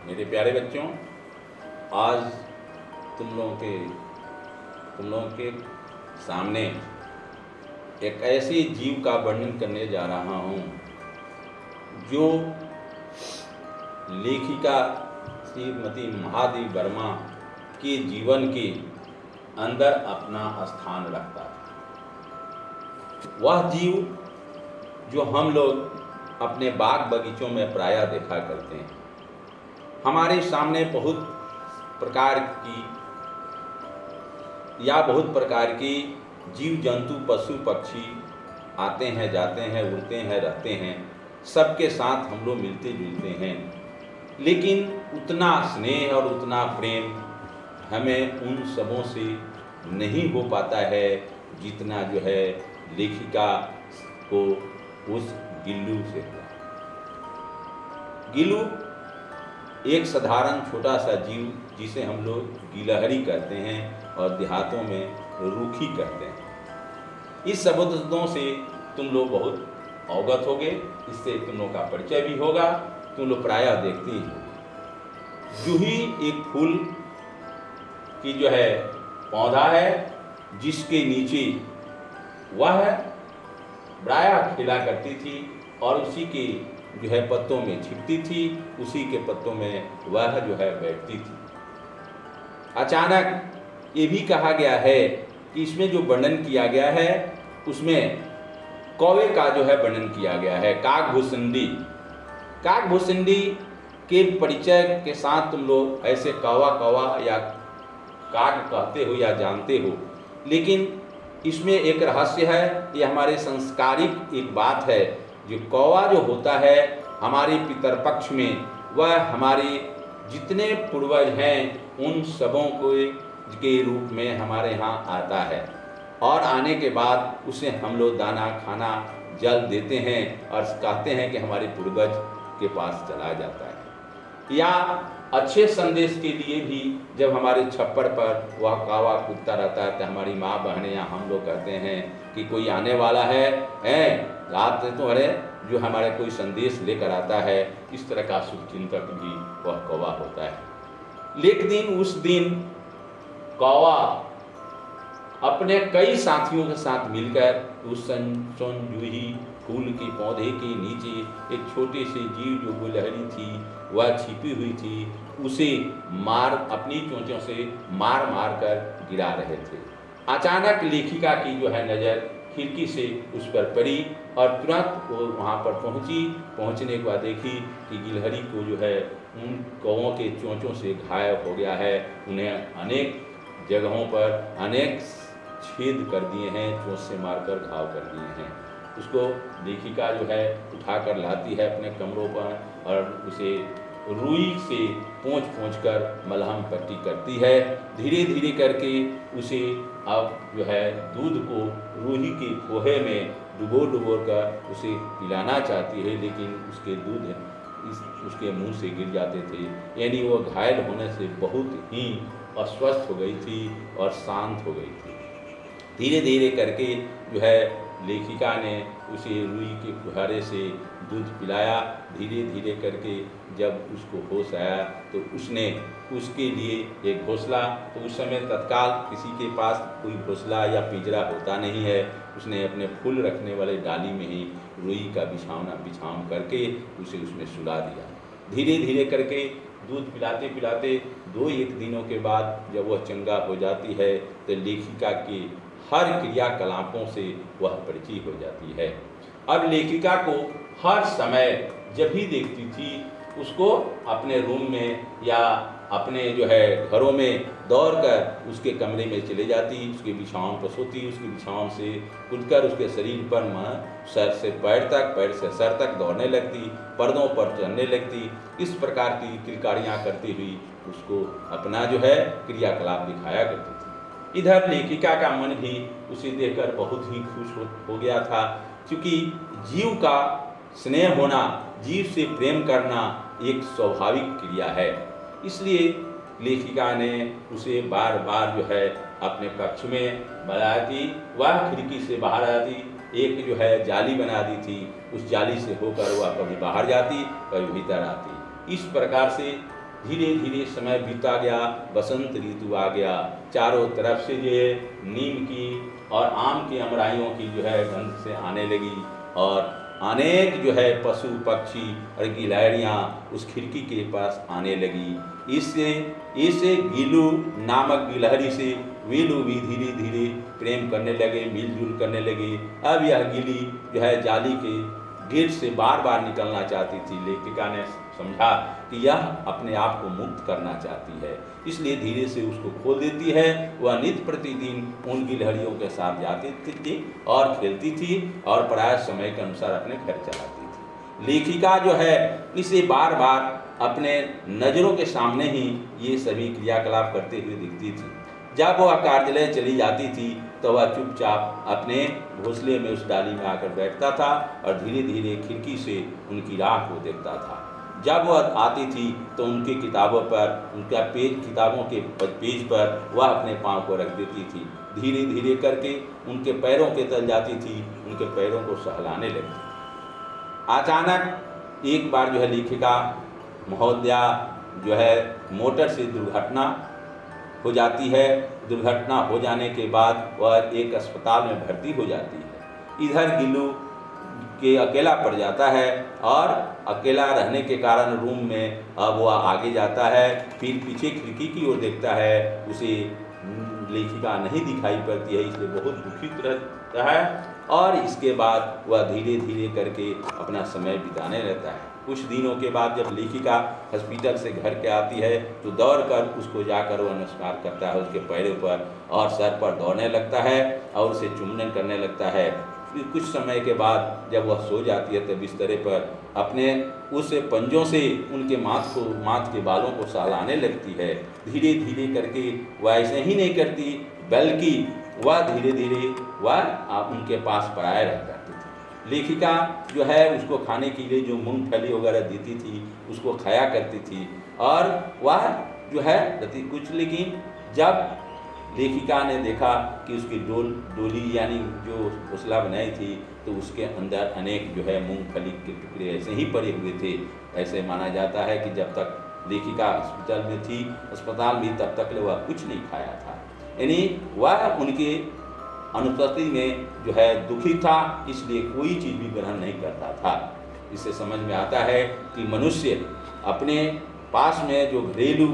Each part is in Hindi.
मेरे प्यारे बच्चों, आज तुम लोगों के सामने एक ऐसे जीव का वर्णन करने जा रहा हूँ जो लेखिका श्रीमती महादेवी वर्मा के जीवन के अंदर अपना स्थान रखता है। वह जीव जो हम लोग अपने बाग बगीचों में प्रायः देखा करते हैं। हमारे सामने बहुत प्रकार की जीव जंतु पशु पक्षी आते हैं, जाते हैं, उड़ते हैं, रहते हैं। सबके साथ हम लोग मिलते जुलते हैं, लेकिन उतना स्नेह और उतना प्रेम हमें उन सबों से नहीं हो पाता है जितना जो है लेखिका को उस गिल्लू से हुआ। गिल्लू एक साधारण छोटा सा जीव जिसे हम लोग गिलहरी कहते हैं और देहातों में रूखी कहते हैं। इस शब्दों से तुम लोग बहुत अवगत होगे, इससे तुम लोग का परिचय भी होगा। तुम लोग प्रायः देखते ही होगे। जूही एक फूल की जो है पौधा है जिसके नीचे वह प्रायः खिला करती थी और उसी के जो है पत्तों में छिपती थी, उसी के पत्तों में वह जो है बैठती थी। अचानक ये भी कहा गया है कि इसमें जो वर्णन किया गया है उसमें कौवे का जो है वर्णन किया गया है। काकभूसुंडी के परिचय के साथ तुम लोग ऐसे कौवा कौवा या काक कहते हो या जानते हो, लेकिन इसमें एक रहस्य है। ये हमारे संस्कारिक एक बात है। जो कौवा जो होता है हमारे पितरपक्ष में, वह हमारे जितने पूर्वज हैं उन सबों के रूप में हमारे यहाँ आता है और आने के बाद उसे हम लोग दाना खाना जल देते हैं और कहते हैं कि हमारे पूर्वज के पास चला जाता है। या अच्छे संदेश के लिए भी जब हमारे छप्पर पर वह कौवा कूदता रहता है तो हमारी माँ बहनें या हम लोग कहते हैं कि कोई आने वाला है, रात तो अरे जो हमारे कोई संदेश लेकर आता है। इस तरह का शुभचिंतक भी वह कौवा होता है। लेकिन उस दिन कौवा अपने कई साथियों के साथ मिलकर उस जूही फूल के पौधे के नीचे एक छोटे से जीव जो गिलहरी थी वह छिपी हुई थी, उसे अपनी चोंचों से मार कर गिरा रहे थे। अचानक लेखिका की जो है नज़र खिड़की से उस पर पड़ी और तुरंत वो वहाँ पर पहुँचने के बाद देखी कि गिलहरी को जो है उन कौवों के चोंचों से घायल हो गया है। उन्हें अनेक जगहों पर अनेक छेद कर दिए हैं, चोंच से मारकर घाव कर दिए हैं। उसको लेखिका जो है उठाकर लाती है अपने कमरों पर और उसे रुई से पोंछ कर मलहम पट्टी करती है। धीरे धीरे करके उसे अब जो है दूध को रूही के पोहे में डुबो कर उसे पिलाना चाहती है, लेकिन उसके दूध उसके मुंह से गिर जाते थे। यानी वो घायल होने से बहुत ही अस्वस्थ हो गई थी और शांत हो गई थी। धीरे धीरे करके जो है लेखिका ने उसे रुई के कुहारे से दूध पिलाया। धीरे धीरे करके जब उसको होश आया तो उसने उसके लिए एक घोंसला, तो उस समय तत्काल किसी के पास कोई घोंसला या पिंजरा होता नहीं है, उसने अपने फूल रखने वाले डाली में ही रुई का बिछावन करके उसे उसमें सुला दिया। धीरे धीरे करके दूध पिलाते पिलाते 2-1 दिनों के बाद जब वह चंगा हो जाती है तो लेखिका के हर क्रियाकलापों से वह परिचित हो जाती है। अब लेखिका को हर समय जब भी देखती थी उसको अपने रूम में या अपने जो है घरों में दौड़कर उसके कमरे में चले जाती, उसके बिछावन पर सोती, उसके बिछावन से कूदकर उसके शरीर पर सर से पैर तक, पैर से सर तक दौड़ने लगती, पर्दों पर चढ़ने लगती। इस प्रकार की किलकारियाँ करती हुई उसको अपना जो है क्रियाकलाप दिखाया करती थी। इधर लेखिका का मन भी उसे देखकर बहुत ही खुश हो गया था, क्योंकि जीव का स्नेह होना, जीव से प्रेम करना एक स्वाभाविक क्रिया है। इसलिए लेखिका ने उसे बार बार जो है अपने कक्ष में बुलाती, वह खिड़की से बाहर आती, एक जो है जाली बना दी थी, उस जाली से होकर वह कभी बाहर जाती कभी भीतर आती। इस प्रकार से धीरे धीरे समय बीता गया, बसंत ऋतु आ गया, चारों तरफ से जो है नीम की और आम की अमराइयों की जो है गंध से आने लगी, और अनेक जो है पशु पक्षी और गिलहरियाँ उस खिड़की के पास आने लगी। इससे गीलू नामक गिलहरी से वीलू भी धीरे धीरे प्रेम करने लगे, मिलजुल करने लगे। अब यह गिली जो है जाली के गेट से बार बार निकलना चाहती थी। लेखिका ने समझा कि यह अपने आप को मुक्त करना चाहती है, इसलिए धीरे से उसको खोल देती है। वह नित्य प्रतिदिन उन गिलहरियों के साथ जाती थी और खेलती थी और प्राय समय के अनुसार अपने घर चलाती थी। लेखिका जो है इसे बार बार अपने नज़रों के सामने ही ये सभी क्रियाकलाप करते हुए दिखती थी। जब वह कार्यालय चली जाती थी तो वह चुपचाप अपने घोंसले में उस डाली में आकर बैठता था और धीरे धीरे खिड़की से उनकी राह को देखता था। जब वह आती थी तो उनकी किताबों पर, किताबों के पेज पर वह अपने पाँव को रख देती थी। धीरे धीरे करके उनके पैरों के तल जाती थी, उनके पैरों को सहलाने लगती। अचानक एक बार जो है लेखिका महोदया जो है मोटर से दुर्घटना हो जाती है। दुर्घटना हो जाने के बाद वह एक अस्पताल में भर्ती हो जाती है। इधर गिल्लू के अकेला पड़ जाता है और अकेला रहने के कारण रूम में अब वह आगे जाता है, फिर पीछे खिड़की की ओर देखता है, उसे लेखिका नहीं दिखाई पड़ती है, इसलिए बहुत दुखित रहता है। और इसके बाद वह धीरे धीरे करके अपना समय बिताने रहता है। कुछ दिनों के बाद जब लेखिका हॉस्पिटल से घर के आती है तो दौड़कर उसको जाकर वह नमस्कार करता है उसके पैरों पर और सर पर दौड़ने लगता है और उसे चुम्बन करने लगता है। फिर कुछ समय के बाद जब वह सो जाती है तो बिस्तर पर अपने उस पंजों से उनके माथ के बालों को सहलाने लगती है। धीरे धीरे करके वह ऐसे ही नहीं करती बल्कि वह धीरे धीरे वह उनके पास पराया रह करती थी। लेखिका जो है उसको खाने के लिए जो मूंगफली वगैरह देती थी उसको खाया करती थी और वह जो है कुछ। लेकिन जब लेखिका ने देखा कि उसकी डोली यानी जो घोंसला बनाई थी तो उसके अंदर अनेक जो है मूंगफली के टुकड़े ऐसे ही पड़े हुए थे। ऐसे माना जाता है कि जब तक लेखिका हॉस्पिटल में थी, अस्पताल में, तब तक वह कुछ नहीं खाया था, यानी वह उनके अनुपस्थिति में जो है दुखी था, इसलिए कोई चीज़ भी ग्रहण नहीं करता था। इससे समझ में आता है कि मनुष्य अपने पास में जो घरेलू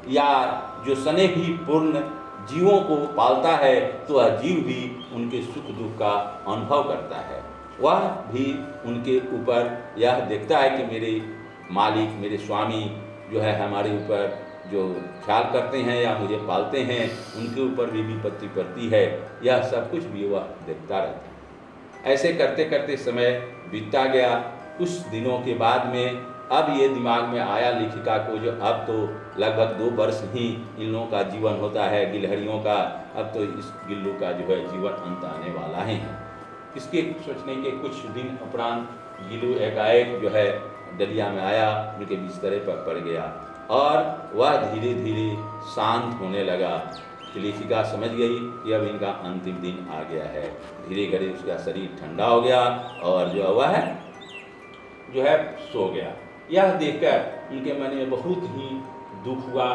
या जो स्नेही पूर्ण जीवों को पालता है तो वह जीव भी उनके सुख दुख का अनुभव करता है। वह भी उनके ऊपर यह देखता है कि मेरे मालिक, मेरे स्वामी जो है हमारे ऊपर जो ख्याल करते हैं या मुझे पालते हैं, उनके ऊपर भी विपत्ति पड़ती है। यह सब कुछ भी वह देखता रहता है। ऐसे करते करते समय बीतता गया। कुछ दिनों के बाद में अब ये दिमाग में आया लेखिका को, जो अब तो लगभग 2 वर्ष ही इन लोगों का जीवन होता है, गिलहरियों का, अब तो इस गिल्लू का जो है जीवन अंत आने वाला है। इसके सोचने के कुछ दिन उपरांत गिल्लू एकाएक जो है डलिया में आया, उनके बिस्तर पर पड़ गया और वह धीरे धीरे शांत होने लगा। लेखिका समझ गई कि अब इनका अंतिम दिन आ गया है। धीरे धीरे उसका शरीर ठंडा हो गया और जो है सो गया। यह देखकर उनके मन में बहुत ही दुख हुआ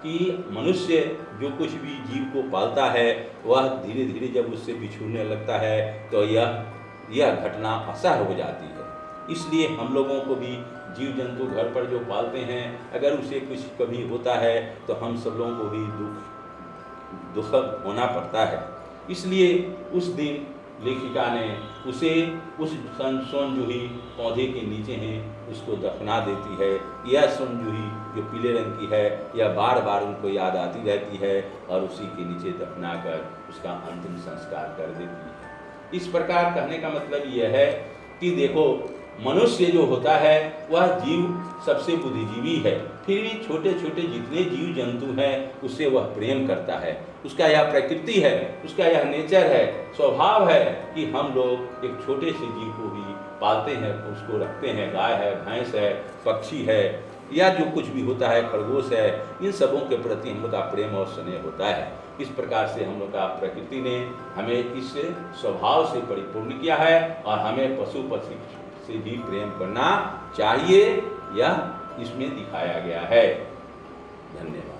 कि मनुष्य जो कुछ भी जीव को पालता है वह धीरे धीरे जब उससे बिछुड़ने लगता है तो यह घटना असह्य हो जाती है। इसलिए हम लोगों को भी जीव जंतु घर पर जो पालते हैं, अगर उसे कुछ कभी होता है तो हम सब लोगों को भी दुखद होना पड़ता है। इसलिए उस दिन लेखिका ने उसे उस सोनजूही पौधे के नीचे हैं उसको दफना देती है। यह सोनजूही जो पीले रंग की है यह बार बार उनको याद आती रहती है और उसी के नीचे दफना कर उसका अंतिम संस्कार कर देती है। इस प्रकार कहने का मतलब यह है कि देखो, मनुष्य जो होता है वह जीव सबसे बुद्धिजीवी है, फिर भी छोटे छोटे जितने जीव जंतु हैं उससे वह प्रेम करता है। उसका यह प्रकृति है, उसका यह नेचर है, स्वभाव है कि हम लोग एक छोटे से जीव को भी पालते हैं, उसको रखते हैं। गाय है, भैंस है, पक्षी है या जो कुछ भी होता है, खरगोश है, इन सबों के प्रति हम लोग का प्रेम और स्नेह होता है। इस प्रकार से हम लोग का प्रकृति ने हमें इस स्वभाव से परिपूर्ण किया है और हमें पशु पक्षी से भी प्रेम करना चाहिए, यह इसमें दिखाया गया है। धन्यवाद।